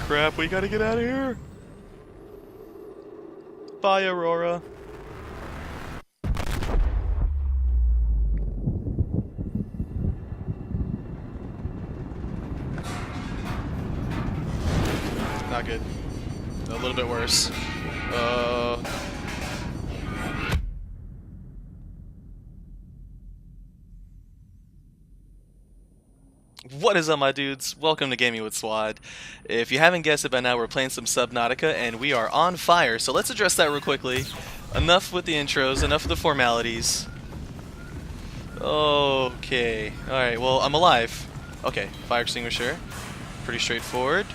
crap, we gotta get out of here. Bye, Aurora. Not good. A little bit worse. What is up, my dudes? Welcome to Gaming with Swad. If you haven't guessed it by now, we're playing some Subnautica, and we are on fire, so let's address that real quickly. Enough with the intros, enough with the formalities. Okay. Alright, well, I'm alive. Okay, fire extinguisher. Pretty straightforward.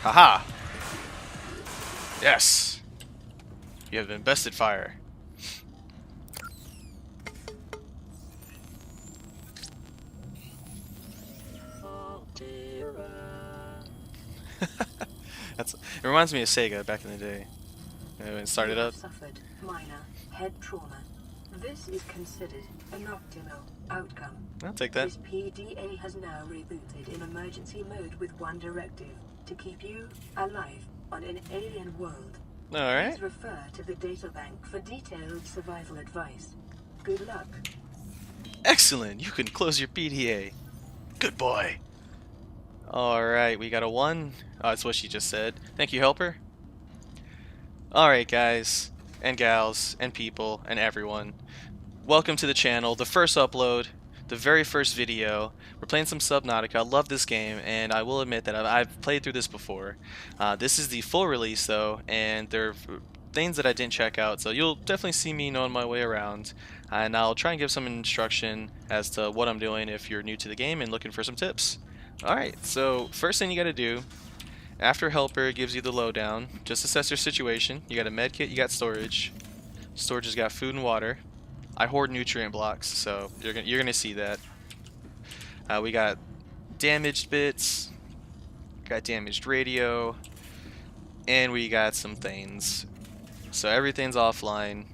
Haha! Yes! You have invested fire. It reminds me of Sega back in the day. When it started up. Suffered minor head trauma. This is considered an optimal outcome. I'll take that. This PDA has now rebooted in emergency mode with one directive: to keep you alive on an alien world. Alright. Please refer to the databank for detailed survival advice. Good luck. Excellent! You can close your PDA. Good boy. Alright, we got a 1. Oh, that's what she just said. Thank you, helper. Alright, guys, and gals, and people, and everyone. Welcome to the channel, the first upload, the very first video. We're playing some Subnautica. I love this game, and I will admit that I've played through this before. This is the full release, though, and there are things that I didn't check out, so you'll definitely see me knowing my way around. And I'll try and give some instruction as to what I'm doing if you're new to the game and looking for some tips. Alright, so first thing you gotta do, after helper gives you the lowdown, just assess your situation. You got a med kit, you got storage. Storage has got food and water. I hoard nutrient blocks, so you're gonna see that. We got damaged bits, got damaged radio, and we got some things. So everything's offline.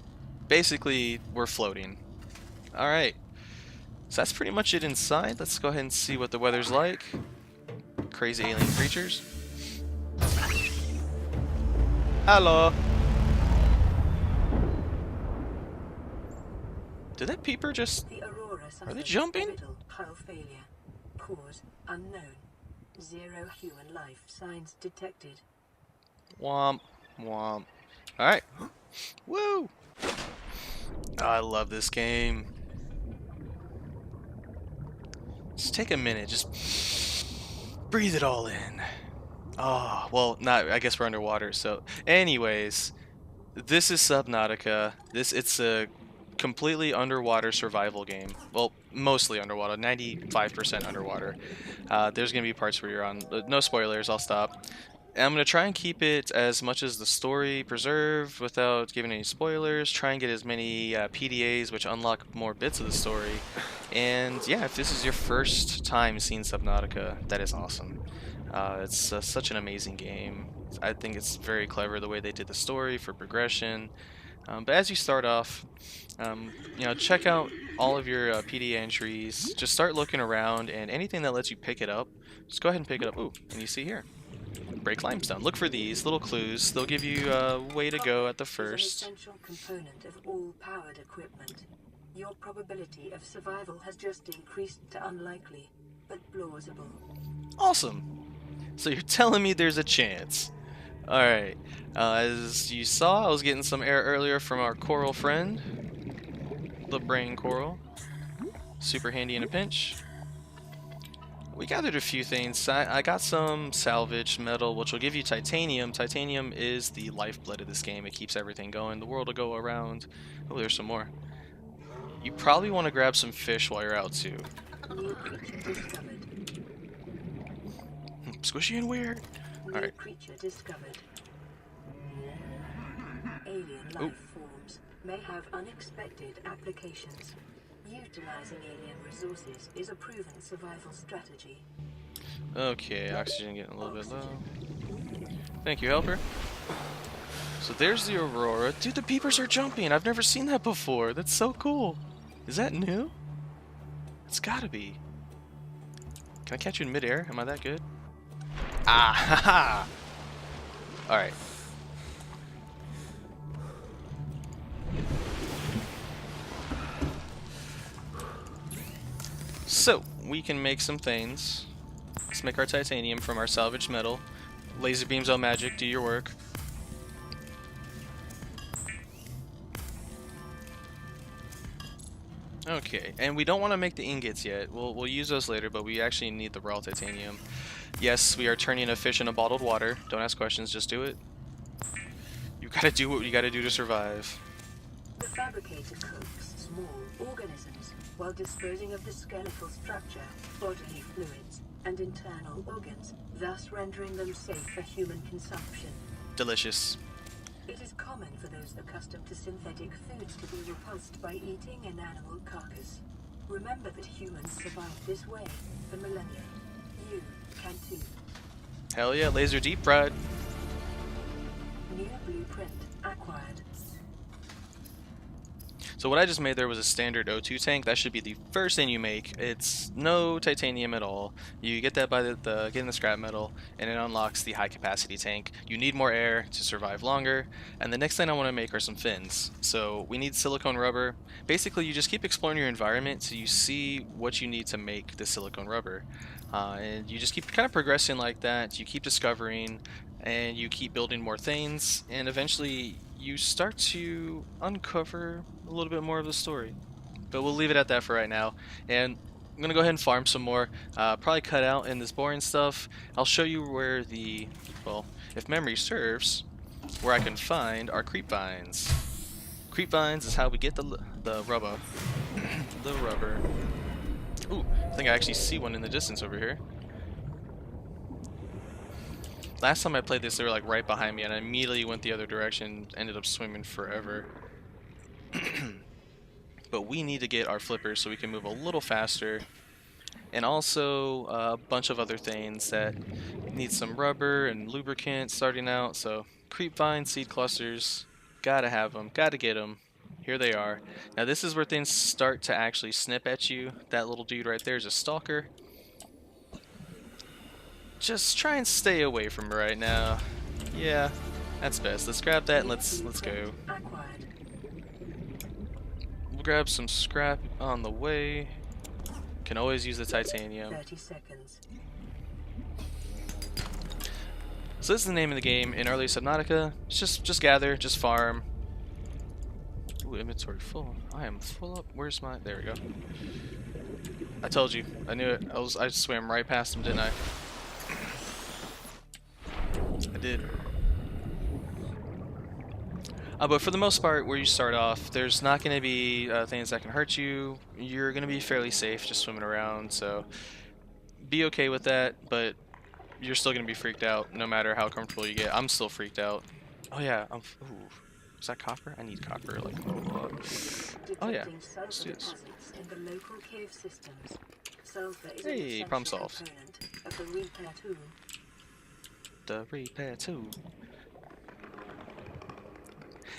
Basically, we're floating. Alright. So that's pretty much it inside. Let's go ahead and see what the weather's like. Crazy alien creatures. Hello. Did that peeper just... The Aurora Are they jumping? Hull failure. Cause unknown. Zero human life signs detected. Womp. Womp. Alright. Woo! Oh, I love this game. Just take a minute. Just breathe it all in. Oh, well, not. I guess we're underwater. So, anyways, this is Subnautica. It's a completely underwater survival game. Well, mostly underwater. 95% underwater. There's gonna be parts where you're on. No spoilers. I'll stop. And I'm gonna try and keep it as much as the story preserved without giving any spoilers. Try and get as many PDAs, which unlock more bits of the story. And yeah, if this is your first time seeing Subnautica, that is awesome. It's such an amazing game. I think it's very clever the way they did the story for progression. But as you start off, you know, check out all of your PDA entries. Just start looking around, and anything that lets you pick it up, just go ahead and pick it up. Ooh, and you see here. Break limestone. Look for these little clues. They'll give you a way to go at the first. An essential component of all powered equipment. Your probability of survival has just increased to unlikely, but plausible. Awesome. So you're telling me there's a chance. Alright. As you saw, I was getting some air earlier from our coral friend. The brain coral. Super handy in a pinch. We gathered a few things. I got some salvaged metal, which will give you titanium. Titanium is the lifeblood of this game. It keeps everything going. The world will go around. Oh, there's some more. You probably want to grab some fish while you're out, too. Squishy and weird. Alright. Creature discovered. Alien life forms may have unexpected applications. Utilizing alien resources is a proven survival strategy. Okay, oxygen getting a little bit low. Thank you, helper. So there's the Aurora. Dude, the peepers are jumping. I've never seen that before. That's so cool. Is that new? It's gotta be. Can I catch you in midair? Am I that good? Ah, haha! Alright. So, we can make some things. Let's make our titanium from our salvaged metal. Laser beams on magic, do your work. Okay, and we don't want to make the ingots yet. We'll use those later, but we actually need the raw titanium. Yes, we are turning a fish into bottled water. Don't ask questions, just do it. You gotta do what you gotta do to survive. The fabricator cooks small organisms while disposing of the skeletal structure, bodily fluids, and internal organs, thus rendering them safe for human consumption. Delicious. It is common for those accustomed to synthetic foods to be repulsed by eating an animal carcass. Remember that humans survived this way for millennia. You can too. Hell yeah, laser deep fried. New blueprint acquired. So what I just made there was a standard O2 tank. That should be the first thing you make. It's no titanium at all. You get that by getting the scrap metal, and it unlocks the high capacity tank. You need more air to survive longer. And the next thing I want to make are some fins. So we need silicone rubber. Basically, you just keep exploring your environment so you see what you need to make the silicone rubber. And you just keep kind of progressing like that. You keep discovering, and you keep building more things, and eventually you start to uncover a little bit more of the story. But we'll leave it at that for right now, and I'm gonna go ahead and farm some more. Probably cut out in this boring stuff. I'll show you where well, if memory serves, where I can find our creep vines. Creep vines is how we get the rubber. The rubber. Ooh, I think I actually see one in the distance over here. Last time I played this, they were like right behind me, and I immediately went the other direction, ended up swimming forever. But we need to get our flippers so we can move a little faster. And also a bunch of other things that need some rubber and lubricant starting out. So creep vine, seed clusters, gotta have them, gotta get them. Here they are. Now this is where things start to actually snip at you. That little dude right there is a stalker. Just try and stay away from her right now. Yeah, that's best. Let's grab that and let's go. We'll grab some scrap on the way. Can always use the titanium. 30 seconds. So this is the name of the game in early Subnautica. It's just gather, just farm. Ooh, inventory full. I am full up. Where's my? There we go. I told you. I knew it. I swam right past him, didn't I? I did. But for the most part, where you start off, there's not going to be things that can hurt you. You're going to be fairly safe just swimming around, so be okay with that, but you're still going to be freaked out no matter how comfortable you get. I'm still freaked out. Oh yeah, ooh. Is that copper? I need copper, like, oh yeah, let's do this. Hey, problem solved. The repair tool.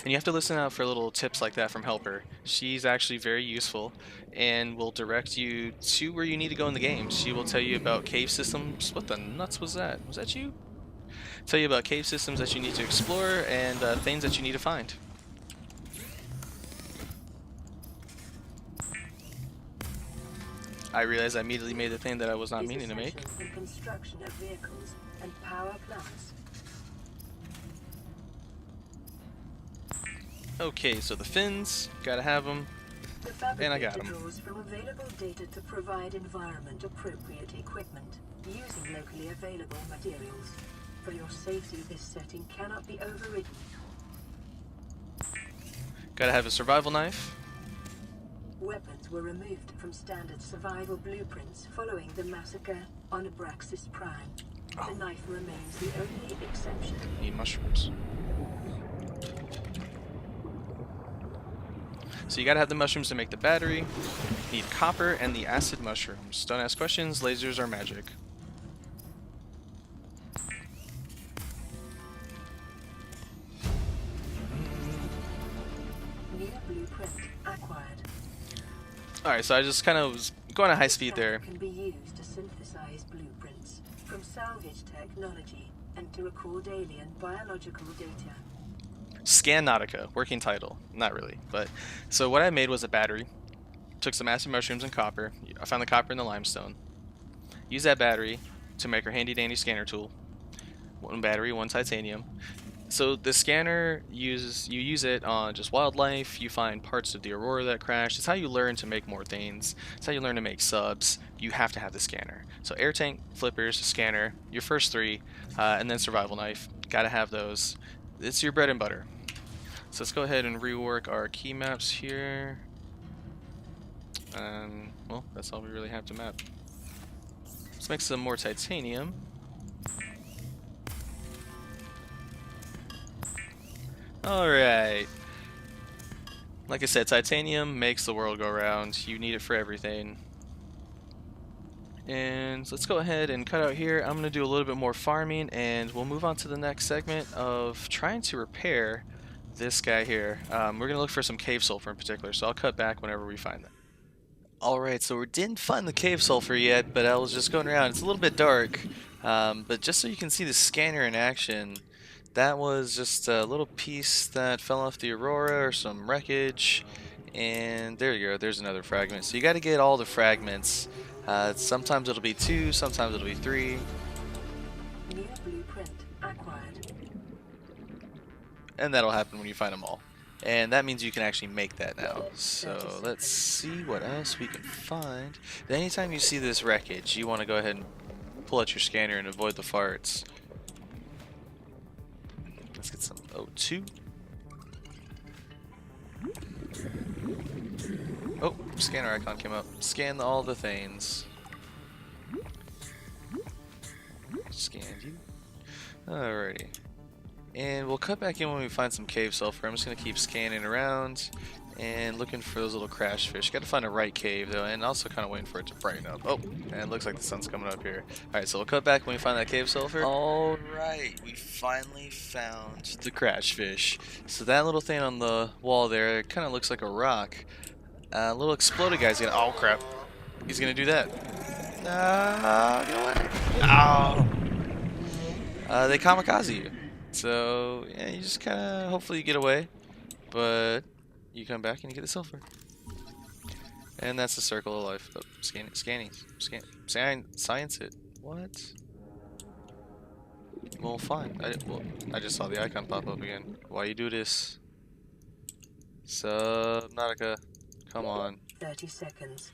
And you have to listen out for little tips like that from Helper. She's actually very useful and will direct you to where you need to go in the game. She will tell you about cave systems. What the nuts was that? Was that you? Tell you about cave systems that you need to explore and things that you need to find. I realized I immediately made the thing that I was not meaning to make. Construction of vehicles and power plants. Okay, so the fins, gotta have them, and I got them. Draws from available data to provide environment-appropriate equipment using locally available materials. For your safety, this setting cannot be overridden. Gotta have a survival knife. Weapons were removed from standard survival blueprints following the massacre on Abraxas Prime. The knife remains the only exception. Need mushrooms. So you gotta have the mushrooms to make the battery. Need copper and the acid mushrooms. Don't ask questions, lasers are magic. New blueprint acquired. Alright, so I just kind of was going at high speed there. Can be used to synthesize blueprints from salvage technology and to record alien biological data. Subnautica, working title. Not really, but so what I made was a battery. Took some acid mushrooms and copper. I found the copper in the limestone. Used that battery to make our handy dandy scanner tool. One battery, one titanium. So the scanner you use it on just wildlife. You find parts of the aurora that crashed. It's how you learn to make more things. It's how you learn to make subs. You have to have the scanner. So air tank, flippers, scanner, your first three, and then survival knife. Gotta have those. It's your bread and butter. So let's go ahead and rework our key maps here. Well, that's all we really have to map. Let's make some more titanium. Alright. Like I said, titanium makes the world go round. You need it for everything. And let's go ahead and cut out here. I'm going to do a little bit more farming, and we'll move on to the next segment of trying to repair this guy here. We're going to look for some cave sulfur in particular, so I'll cut back whenever we find that. Alright, so we didn't find the cave sulfur yet, but I was just going around. It's a little bit dark, but just so you can see the scanner in action, that was just a little piece that fell off the aurora or some wreckage, and there you go, there's another fragment. So you got to get all the fragments. Sometimes it'll be 2, sometimes it'll be 3. New blueprint acquired. And that'll happen when you find them all. And that means you can actually make that now. So let's see what else we can find. Anytime you see this wreckage, you want to go ahead and pull out your scanner and avoid the farts. Let's get some O2. Oh, scanner icon came up. Scan all the things. Scanned you. Alrighty. And we'll cut back in when we find some cave sulfur. I'm just going to keep scanning around and looking for those little crash fish. Got to find a right cave though, and also kind of waiting for it to brighten up. Oh, and it looks like the sun's coming up here. Alright, so we'll cut back when we find that cave sulfur. Alright, we finally found the crash fish. So that little thing on the wall there, it kind of looks like a rock. Little exploded guy's gonna. Oh crap! He's gonna do that. No, get away! Ow! They kamikaze you. So yeah, you just kind of hopefully you get away, but you come back and you get the sulfur, and that's the circle of life. Oh, science it. What? Well, fine. I just saw the icon pop up again. Why you do this? Subnautica, come on. 30 seconds.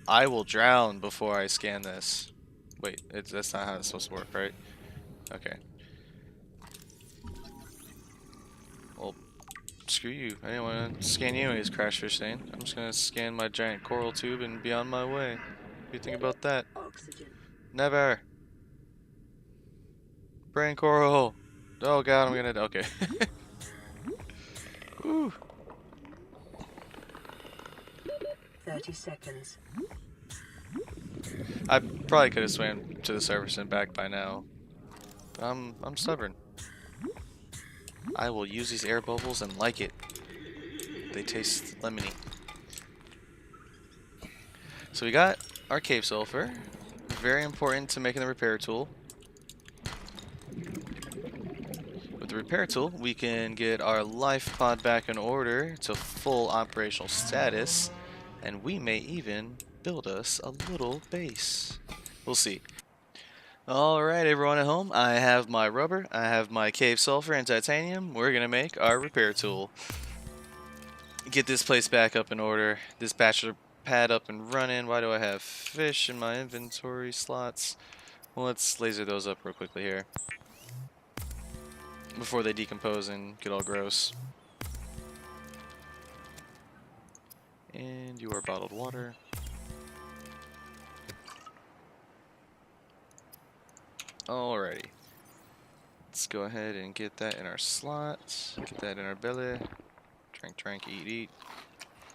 I will drown before I scan this. Wait, that's not how it's supposed to work, right? Okay. Well, screw you. I didn't want to scan you anyways, crash fish thing. I'm just gonna scan my giant coral tube and be on my way. What do you think about that? Oxygen. Never. Brain coral. Oh god, I'm gonna. Okay. Woo. 30 seconds. I probably could have swam to the surface and back by now. I'm stubborn. I will use these air bubbles and like it. They taste lemony. So we got our cave sulfur. Very important to making the repair tool. With the repair tool, we can get our life pod back in order to full operational status, and we may even build us a little base. We'll see. Alright, everyone at home, I have my rubber, I have my cave sulfur and titanium. We're gonna make our repair tool. Get this place back up in order, this bachelor pad up and running. Why do I have fish in my inventory slots? Well, let's laser those up real quickly here before they decompose and get all gross. And you are bottled water. Alrighty. Let's go ahead and get that in our slot. Get that in our belly. Drink, drink, eat, eat.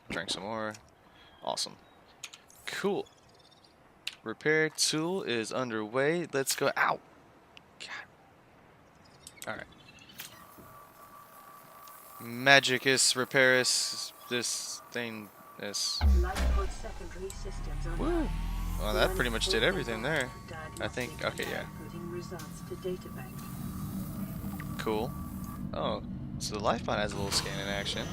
Drink some more. Awesome. Cool. Repair tool is underway. Let's go. Ow! God. Alright. Magicus repairus. This thing is. Lifeboat secondary systems Woo! online. Well, that pretty much did everything there. I think. Okay, yeah. results to databank. Cool. Oh, so the life pod has a little scan in action.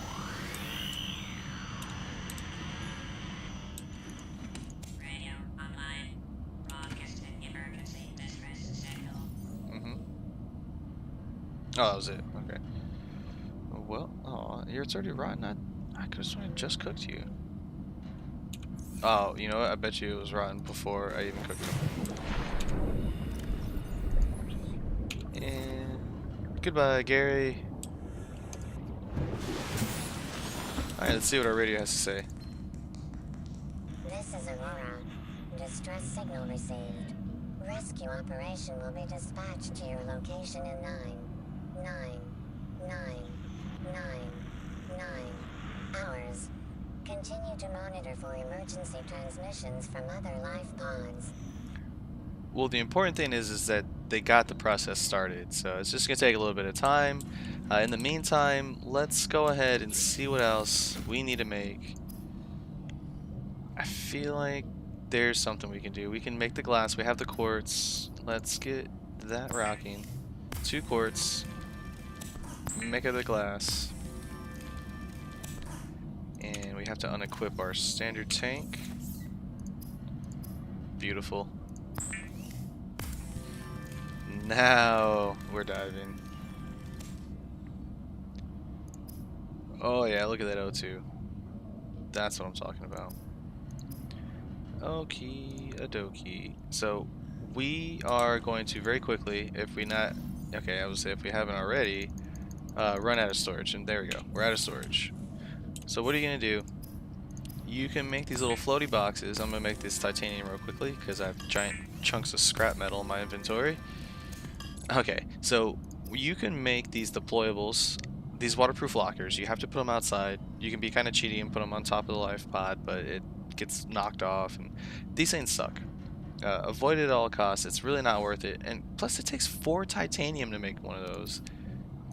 Radio online. Broadcasting emergency distress signal. Mm-hmm. Oh, that was it. Okay. Well, oh, it's already rotten. I could have sworn I just cooked you. Oh, you know what? I bet you it was rotten before I even cooked it. And goodbye, Gary. Alright, let's see what our radio has to say. This is Aurora. Distress signal received. Rescue operation will be dispatched to your location in 9 hours. Continue to monitor for emergency transmissions from other life pods. Well, the important thing is that they got the process started, so it's just gonna take a little bit of time. In the meantime, let's go ahead and see what else we need to make. I feel like there's something we can do. We can make the glass. We have the quartz. Let's get that rocking. 2 quartz. Make it the glass. And we have to unequip our standard tank. Beautiful. Now we're diving. Oh yeah, look at that O2. That's what I'm talking about. Okie dokie. So we are going to very quickly, if we not, okay, I would say if we haven't already, run out of storage. And there we go. We're out of storage. So what are you gonna do? You can make these little floaty boxes. I'm gonna make this titanium real quickly because I have giant chunks of scrap metal in my inventory. Okay, so you can make these deployables, these waterproof lockers. You have to put them outside. You can be kind of cheaty and put them on top of the life pod, but it gets knocked off, and these things suck. Avoid it at all costs. It's really not worth it, and plus it takes 4 titanium to make one of those.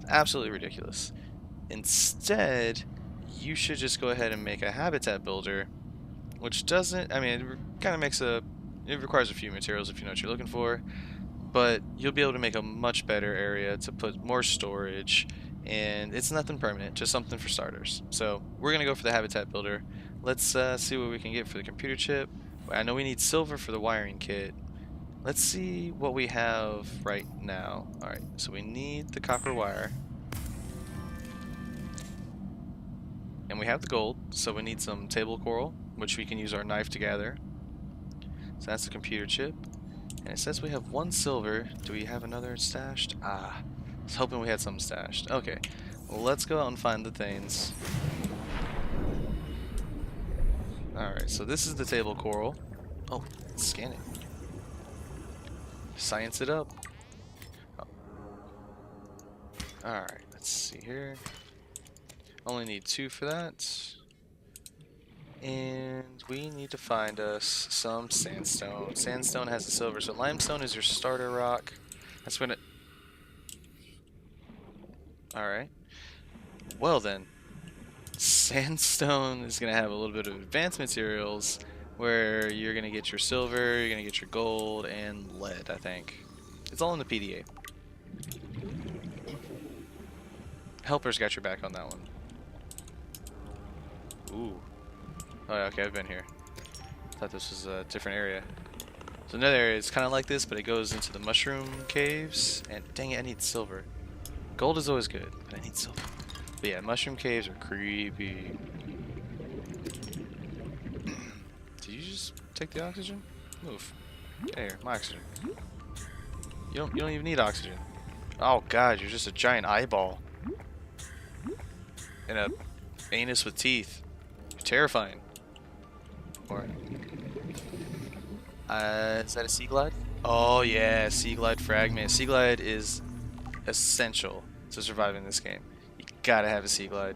Absolutely ridiculous. Instead, you should just go ahead and make a habitat builder, which doesn't, I mean, it kind of makes it requires a few materials if you know what you're looking for, but you'll be able to make a much better area to put more storage, and it's nothing permanent, just something for starters. So we're gonna go for the habitat builder. Let's see what we can get for the computer chip. I know we need silver for the wiring kit. Let's see what we have right now. Alright, so we need the copper wire. And we have the gold, so we need some table coral, which we can use our knife to gather. So that's the computer chip. And it says we have 1 silver. Do we have another stashed? Ah, I was hoping we had some stashed. Okay, well, let's go out and find the things. Alright, so this is the table coral. Oh, let's scan it. Science it up. Oh. Alright, let's see here. Only need 2 for that. And we need to find us some sandstone. Sandstone has the silver, so limestone is your starter rock. That's when it... Alright. Well then. Sandstone is going to have a little bit of advanced materials where you're going to get your silver, you're going to get your gold, and lead, I think. It's all in the PDA. Helper's got your back on that one. Ooh. Oh, yeah, okay, I've been here. Thought this was a different area. So another area is kind of like this, but it goes into the mushroom caves. And dang it, I need silver. Gold is always good, but I need silver. But yeah, mushroom caves are creepy. Did you just take the oxygen? Move. Get here, my oxygen. You don't even need oxygen. Oh god, you're just a giant eyeball. And a anus with teeth. You're terrifying. Or is that a sea glide? Oh yeah, sea glide fragment. Sea glide is essential to survive in this game. You gotta have a sea glide.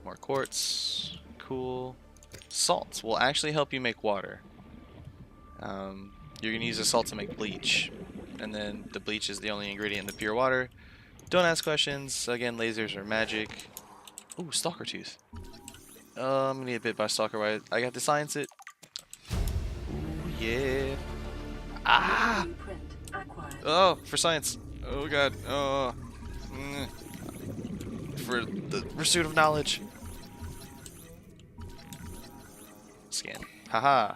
More quartz. Cool. Salt will actually help you make water. You're gonna use the salt to make bleach, and then the bleach is the only ingredient in the pure water. Don't ask questions. Again, lasers are magic. Ooh, stalker tooth. I'm gonna get bit by stalker white. I got to science it. Ooh, yeah. Ah! Blueprint Oh, for science. Oh god. Oh. For the pursuit of knowledge. Scan. Haha.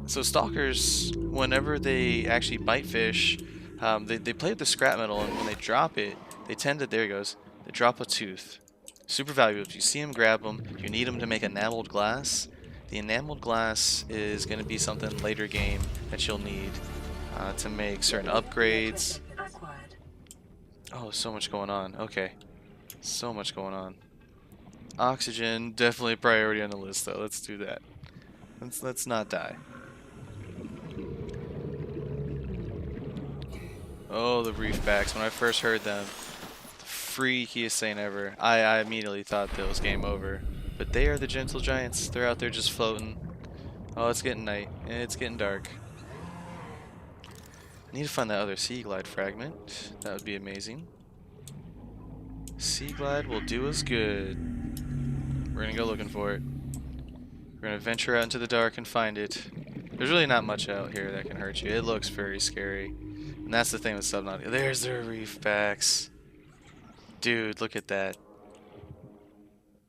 So stalkers, whenever they actually bite fish, they play with the scrap metal, and when they drop it, they tend to, there he goes, they drop a tooth. Super valuable. If you see them, grab them. You need them to make enameled glass. The enameled glass is going to be something later game that you'll need to make certain upgrades. Acquired. Oh, so much going on. Okay. So much going on. Oxygen, definitely a priority on the list though. Let's do that. Let's not die. Oh, the reefbacks. When I first heard them, the freakiest thing ever. I immediately thought that it was game over. But they are the gentle giants. They're out there just floating. Oh, it's getting night. It's getting dark. Need to find that other sea glide fragment. That would be amazing. Sea glide will do us good. We're gonna go looking for it. We're gonna venture out into the dark and find it. There's really not much out here that can hurt you. It looks very scary. And that's the thing with Subnautica. There's their reefbacks. Dude, look at that.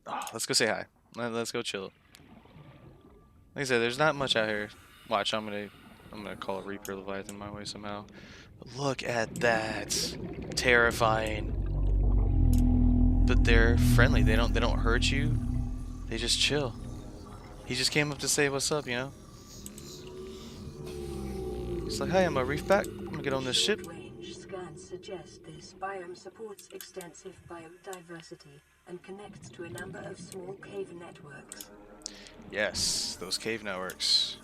Oh, let's go say hi. Let's go chill. Like I said, there's not much out here. Watch, I'm gonna call a Reaper Leviathan my way somehow. Look at that. Terrifying. But they're friendly. They don't hurt you. They just chill. He just came up to say what's up, you know? He's like, hi, I'm a reefback. I'm gonna get on this ship. Range scans suggest this biome supports extensive biodiversity and connects to a number of small cave networks. Yes, those cave networks.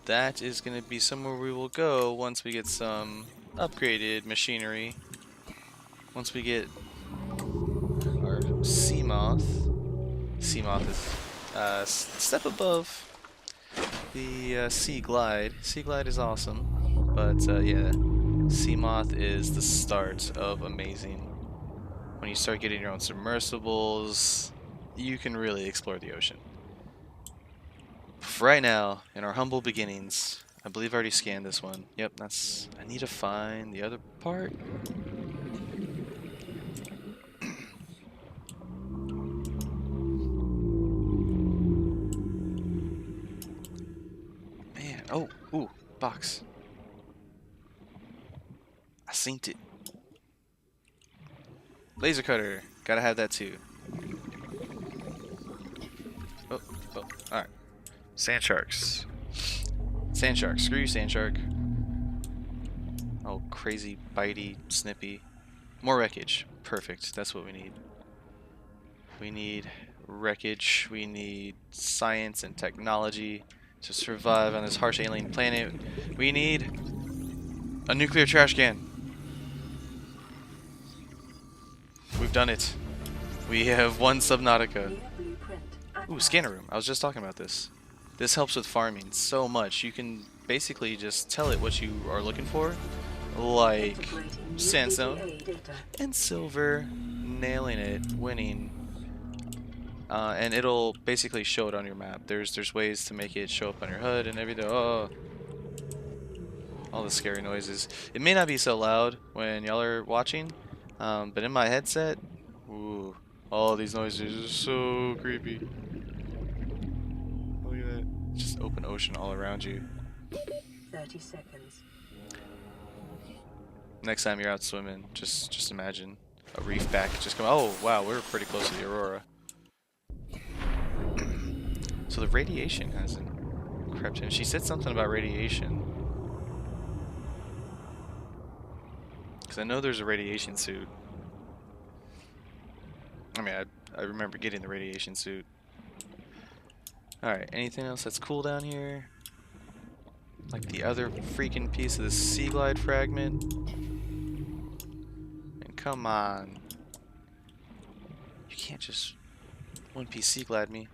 That is going to be somewhere we will go once we get some upgraded machinery. Once we get our sea moth. Sea moth is a step above the sea glide. Sea glide is awesome, but yeah, sea moth is the start of amazing. When you start getting your own submersibles, you can really explore the ocean. For right now, in our humble beginnings, I believe I already scanned this one. Yep, that's... I need to find the other part. Man, oh, ooh, box. I synced it. Laser cutter, gotta have that too. Oh, alright. Sand sharks. Sand shark. Screw you, sand shark. Oh, crazy, bitey, snippy. More wreckage. Perfect. That's what we need. We need wreckage. We need science and technology to survive on this harsh alien planet. We need a nuclear trash can. We've done it. We have won Subnautica. Ooh, scanner room. I was just talking about this. This helps with farming so much. You can basically just tell it what you are looking for, like sandstone and silver, nailing it, winning, and it'll basically show it on your map. There's ways to make it show up on your HUD and everything. Oh, all the scary noises. It may not be so loud when y'all are watching, but in my headset, ooh, all these noises are so creepy. Look at that. Just open ocean all around you. 30 seconds. Next time you're out swimming, just imagine a reef back just come. Oh wow, we're pretty close to the aurora. So the radiation hasn't crept in. She said something about radiation. Because I know there's a radiation suit. I mean, I remember getting the radiation suit. Alright, anything else that's cool down here? Like the other freaking piece of the sea glide fragment? And come on. You can't just one piece sea glide me.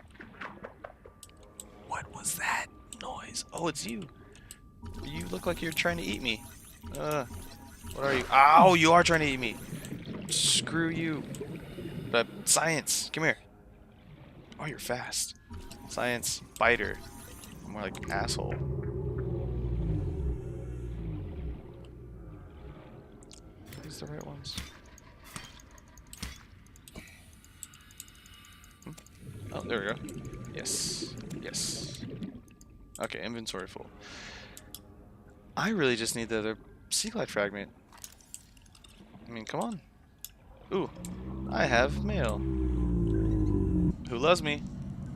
What was that noise? Oh, it's you. You look like you're trying to eat me. What are you? Ow, you are trying to eat me. Screw you. But science, come here. Oh, you're fast. Science, biter. More like asshole. Are these the right ones? Oh, there we go. Yes. Yes. Okay, inventory full. I really just need the other sea glide fragment. I mean, come on. Ooh, I have mail. Who loves me?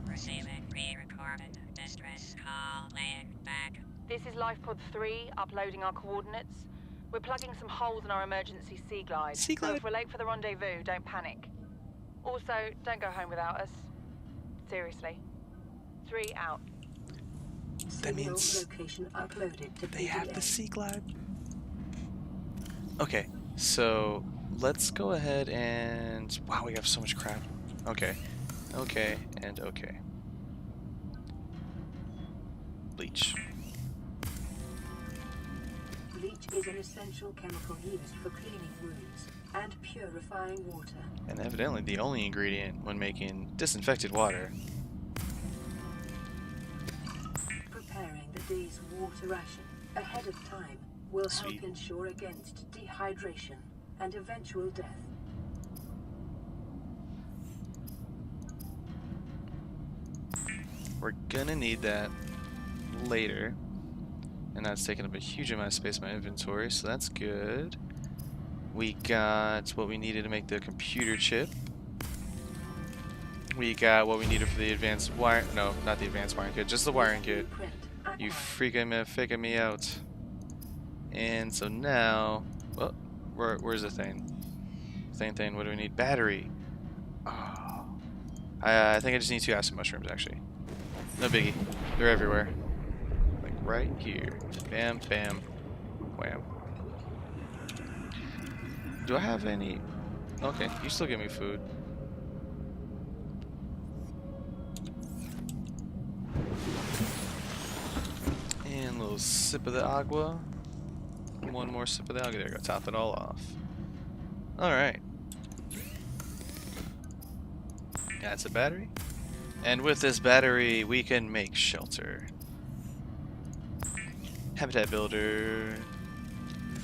Receiving re-recorded distress call laying back. This is LifePod 3, uploading our coordinates. We're plugging some holes in our emergency sea glide. Sea So glide? if we're late for the rendezvous, don't panic. Also, don't go home without us. Seriously. 3 out. That Signal means location uploaded to they have the PDA. sea glide. Okay, so let's go ahead and... Wow, we have so much crap. Okay, okay, and okay. Bleach. Bleach is an essential chemical used for cleaning wounds and purifying water. And evidently the only ingredient when making disinfected water. Preparing the day's water ration ahead of time will Sweet. help ensure against dehydration and eventual death. We're gonna need that later. And that's taking up a huge amount of space in my inventory, so that's good. We got what we needed to make the computer chip. We got what we needed for the advanced wire. No, not the advanced wiring kit, just the wiring kit. Blueprint You acquired. faking me out. And so now, well, where's the thing? Thing. What do we need? Battery. Oh, I think I just need 2 acid mushrooms actually. No biggie. They're everywhere. Like right here. Bam, bam, wham. Do I have any? Okay, you still give me food. And a little sip of the agua. One more sip of the agua. There we go. Top it all off. Alright. Yeah, it's a battery. And with this battery, we can make shelter. Habitat builder.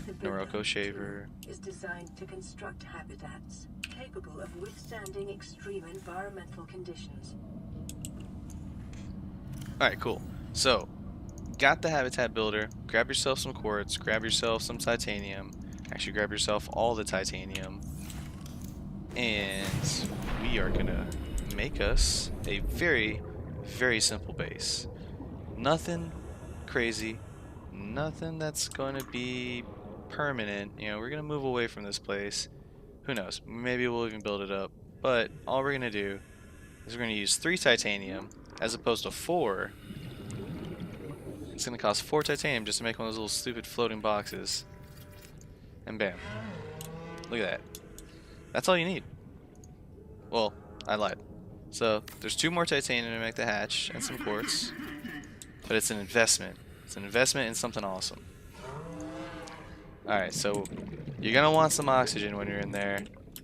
The builder Noroko shaver. is designed to construct habitats capable of withstanding extreme environmental conditions. Alright, cool. So, got the habitat builder. Grab yourself some quartz. Grab yourself some titanium. Actually, grab yourself all the titanium. And we are gonna make us a very, very simple base. Nothing crazy. Nothing that's gonna be permanent. You know, we're gonna move away from this place. Who knows? Maybe we'll even build it up. But all we're gonna do is we're gonna use 3 titanium as opposed to 4. It's gonna cost 4 titanium just to make one of those little stupid floating boxes. And bam. Look at that. That's all you need. Well, I lied. So, there's 2 more titanium to make the hatch and some quartz. But it's an investment. It's an investment in something awesome. Alright, so you're gonna want some oxygen when you're in there.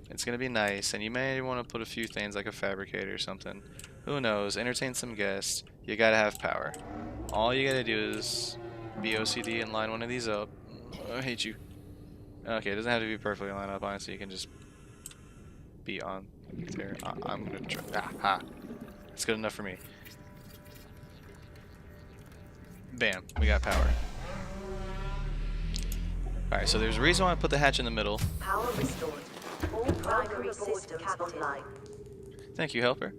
It's gonna be nice, and you may want to put a few things like a fabricator or something. Who knows? Entertain some guests. You gotta have power. All you gotta do is be OCD and line one of these up. I hate you. Okay, it doesn't have to be perfectly lined up, honestly. You can just be on there. I'm gonna try. Ha! It's good enough for me. Bam, we got power. Alright, so there's a reason why I put the hatch in the middle. Power restored. All primary systems online. Thank you, helper.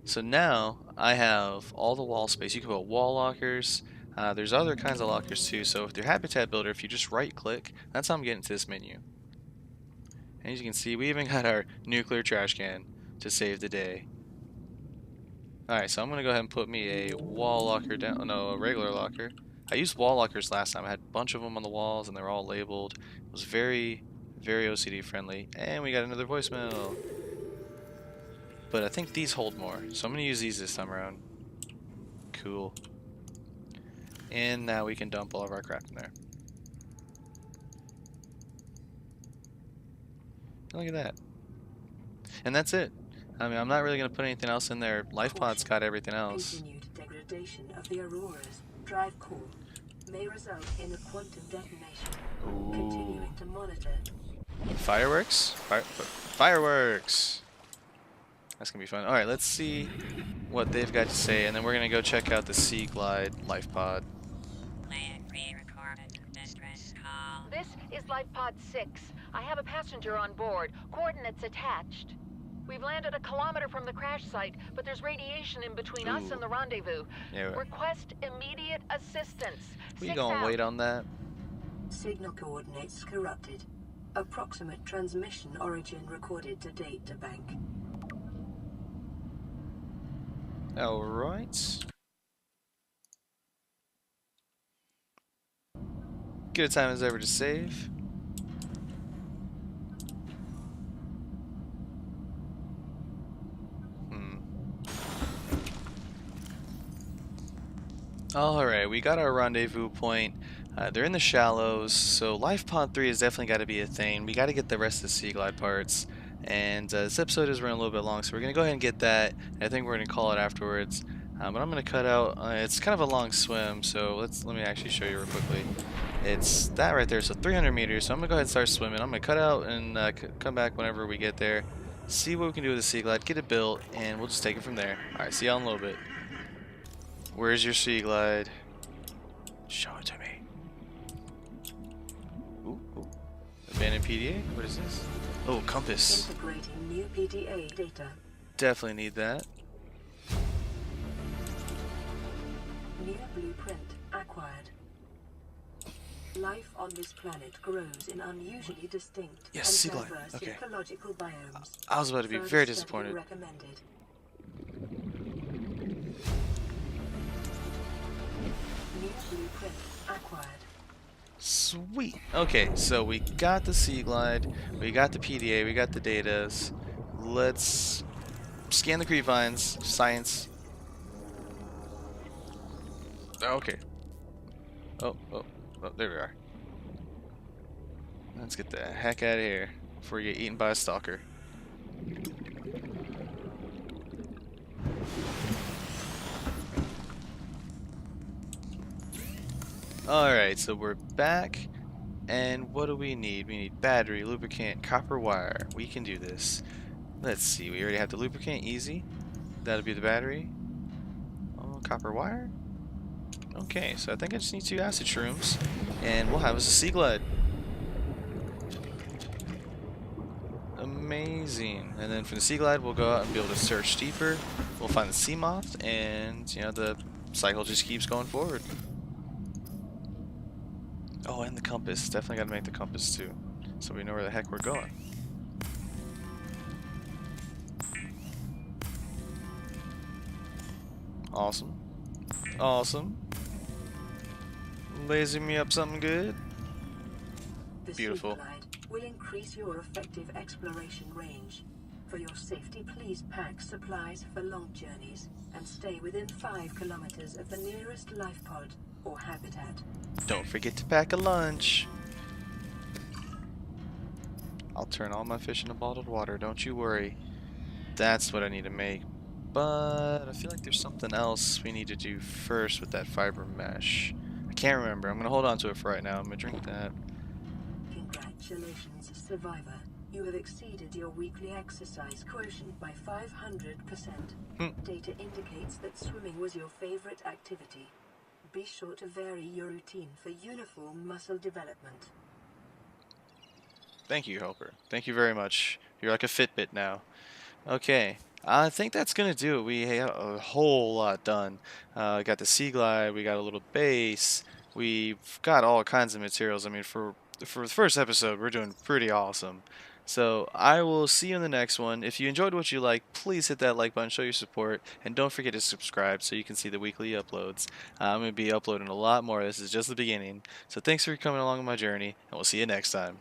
So now I have all the wall space. You can put wall lockers. There's other kinds of lockers too. So with your habitat builder, if you just right click, that's how I'm getting to this menu. And as you can see, we even got our nuclear trash can to save the day. Alright, so I'm going to go ahead and put me a wall locker down. No, a regular locker. I used wall lockers last time. I had a bunch of them on the walls and they're all labeled. It was very, very OCD friendly. And we got another voicemail. But I think these hold more. So I'm going to use these this time around. Cool. And now we can dump all of our crap in there. Look at that. And that's it. I mean, I'm not really going to put anything else in there. LifePod's got everything else. Continued degradation of the Aurora's drive core may result in a quantum detonation. Ooh. Continuing to monitor. Fireworks? Fireworks! That's gonna be fun. Alright, let's see what they've got to say, and then we're gonna go check out the Sea Glide life pod. Playing pre-recorded distress call. This is Life Pod 6. I have a passenger on board. Coordinates attached. We've landed a kilometer from the crash site, but there's radiation in between us Ooh. and the rendezvous. Yeah, Request immediate assistance. we 6 gonna out. wait on that? Signal coordinates corrupted. Approximate transmission origin recorded to data bank. Alright. Good time as ever to save. Alright, we got our rendezvous point. They're in the shallows, so Life Pod 3 has definitely got to be a thing. We got to get the rest of the Sea Glide parts. And this episode is running a little bit long, so we're going to go ahead and get that. I think we're going to call it afterwards. But I'm going to cut out, it's kind of a long swim, so let me actually show you real quickly. It's that right there, so 300 meters. So I'm going to go ahead and start swimming. I'm going to cut out and come back whenever we get there. See what we can do with the Sea Glide, get it built, and we'll just take it from there. Alright, see y'all in a little bit. Where's your Sea Glide? Show it to me. Ooh, ooh. Abandoned PDA? What is this? Oh, compass. Integrating new PDA data. Definitely need that. New blueprint acquired. Life on this planet grows in unusually distinct Yes, and Sea Glide. diverse Okay. ecological biomes. I was about to be Further very study disappointed. recommended. New blueprint acquired. Sweet. Okay, so we got the Sea Glide, we got the PDA, we got the datas. Let's scan the creepvines. Science. Okay. Oh, there we are. Let's get the heck out of here before you get eaten by a stalker. Alright, so we're back. And what do we need? We need battery, lubricant, copper wire. We can do this. Let's see, we already have the lubricant, easy. That'll be the battery. Oh, copper wire? Okay, so I think I just need 2 acid shrooms. And we'll have us a Sea Glide. Amazing. And then for the Sea Glide, we'll go out and be able to search deeper. We'll find the sea moth, and you know, the cycle just keeps going forward. Oh, and the compass. Definitely gotta make the compass too, so we know where the heck we're going. Awesome. Awesome. Laser me up something good. The Beautiful. Sea Glide will increase your effective exploration range. For your safety, please pack supplies for long journeys and stay within 5 kilometers of the nearest life pod or habitat. Don't forget to pack a lunch. I'll turn all my fish into bottled water, don't you worry. That's what I need to make. But I feel like there's something else we need to do first with that fiber mesh. I can't remember. I'm going to hold on to it for right now. I'm going to drink that. Congratulations, survivor. You have exceeded your weekly exercise quotient by 500%. Data indicates that swimming was your favorite activity. Be sure to vary your routine for uniform muscle development. Thank you, Helper. Thank you very much. You're like a Fitbit now. Okay. I think that's going to do it. We had a whole lot done. Got the Sea Glide. We got a little base. We've got all kinds of materials. I mean, for the first episode, we're doing pretty awesome. So I will see you in the next one. If you enjoyed what you liked, please hit that like button, show your support, and don't forget to subscribe so you can see the weekly uploads. I'm going to be uploading a lot more. This is just the beginning. So thanks for coming along on my journey, and we'll see you next time.